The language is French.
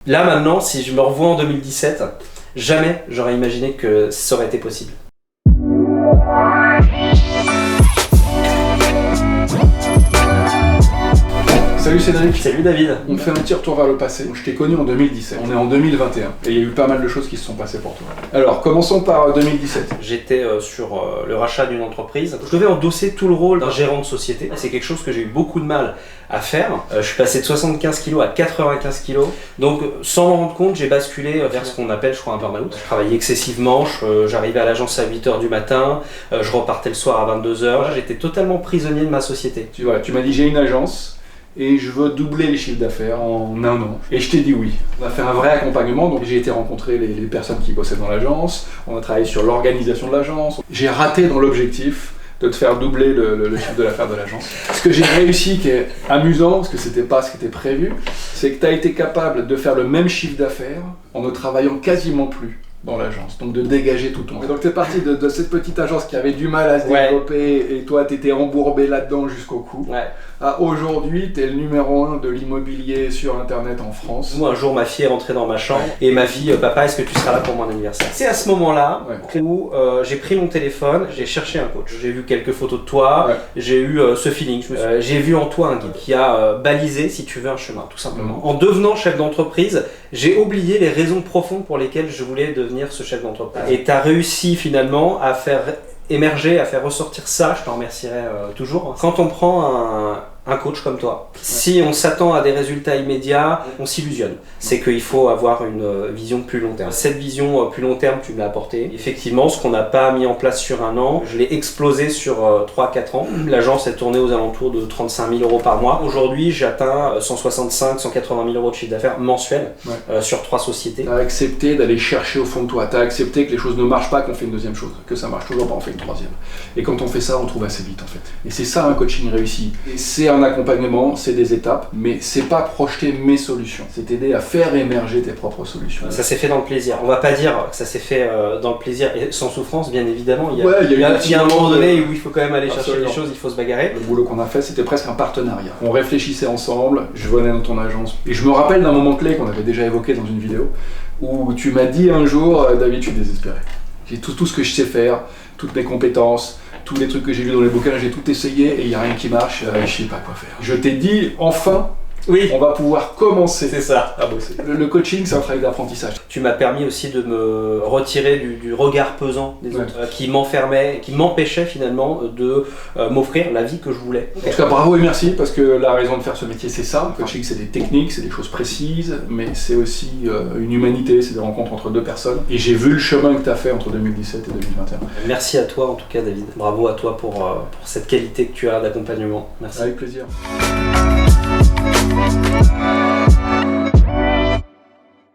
Là maintenant, si je me revois en 2017, jamais j'aurais imaginé que ça aurait été possible. Salut Cédric. Salut David. On fait un petit retour vers le passé. Je t'ai connu en 2017. On est en 2021 et il y a eu pas mal de choses qui se sont passées pour toi. Alors, commençons par 2017. J'étais sur le rachat d'une entreprise. Je devais endosser tout le rôle d'un gérant de société. C'est quelque chose que j'ai eu beaucoup de mal à faire. Je suis passé de 75 kg à 95 kg. Donc, sans m'en rendre compte, j'ai basculé vers ce qu'on appelle, je crois, un burn-out. Je travaillais excessivement. J'arrivais à l'agence à 8h du matin. Je repartais le soir à 22h. J'étais totalement prisonnier de ma société. Tu m'as dit j'ai une agence et je veux doubler les chiffres d'affaires en un an. Et je t'ai dit oui. On a fait un vrai accompagnement, donc j'ai été rencontrer les personnes qui bossaient dans l'agence, on a travaillé sur l'organisation de l'agence. J'ai raté dans l'objectif de te faire doubler le chiffre de l'affaire de l'agence. Ce que j'ai réussi, qui est amusant, parce que c'était pas ce qui était prévu, c'est que tu as été capable de faire le même chiffre d'affaires en ne travaillant quasiment plus dans l'agence, donc de dégager tout ton temps. Donc t'es parti de cette petite agence qui avait du mal à se développer et toi t'étais embourbé là-dedans jusqu'au cou. À aujourd'hui, t'es le numéro 1 de l'immobilier sur internet en France. Moi un jour ma fille est rentrée dans ma chambre et m'a dit papa, est-ce que tu seras là pour mon anniversaire? C'est à ce moment-là où j'ai pris mon téléphone, j'ai cherché un coach. J'ai vu quelques photos de toi, j'ai eu ce feeling. J'ai vu en toi un guide qui a balisé, si tu veux, un chemin, tout simplement. En devenant chef d'entreprise, j'ai oublié les raisons profondes pour lesquelles je voulais devenir ce chef d'entreprise. Et tu as réussi finalement à faire émerger, à faire ressortir ça, je t'en remercierai toujours. Quand on prend un coach comme toi, si on s'attend à des résultats immédiats, on s'illusionne. C'est qu'il faut avoir une vision plus long terme. Cette vision plus long terme, tu me l'as apportée. Effectivement, ce qu'on n'a pas mis en place sur un an, je l'ai explosé sur 3-4 ans. L'agence est tournée aux alentours de 35 000 € par mois. Aujourd'hui, j'atteins 165 180 000 € de chiffre d'affaires mensuel sur 3 sociétés. Tu as accepté d'aller chercher au fond de toi. Tu as accepté que les choses ne marchent pas, qu'on fait une deuxième chose. Que ça marche toujours pas, on fait une troisième. Et quand on fait ça, on trouve assez vite en fait. Et c'est ça un coaching réussi. Et c'est un accompagnement, c'est des étapes, mais c'est pas projeter mes solutions. C'est t'aider à faire émerger tes propres solutions. Ça s'est fait dans le plaisir. On va pas dire que ça s'est fait dans le plaisir et sans souffrance, bien évidemment. Il y a un moment donné où il faut quand même aller chercher les choses, il faut se bagarrer. Le boulot qu'on a fait, c'était presque un partenariat. On réfléchissait ensemble, je venais dans ton agence. Et je me rappelle d'un moment clé qu'on avait déjà évoqué dans une vidéo, où tu m'as dit un jour, David, je suis désespéré. J'ai tout ce que je sais faire, toutes mes compétences, tous les trucs que j'ai vus dans les bouquins, j'ai tout essayé et il n'y a rien qui marche, je sais pas quoi faire. Je t'ai dit, enfin, on va pouvoir commencer à bosser. Le coaching, c'est un travail d'apprentissage. Tu m'as permis aussi de me retirer du regard pesant des autres, qui m'enfermait, qui m'empêchait finalement de m'offrir la vie que je voulais. En tout cas, bravo et merci, parce que la raison de faire ce métier, c'est ça. Le coaching, c'est des techniques, c'est des choses précises, mais c'est aussi une humanité, c'est des rencontres entre deux personnes. Et j'ai vu le chemin que tu as fait entre 2017 et 2021. Merci à toi en tout cas, David. Bravo à toi pour cette qualité que tu as d'accompagnement. Merci. Avec plaisir.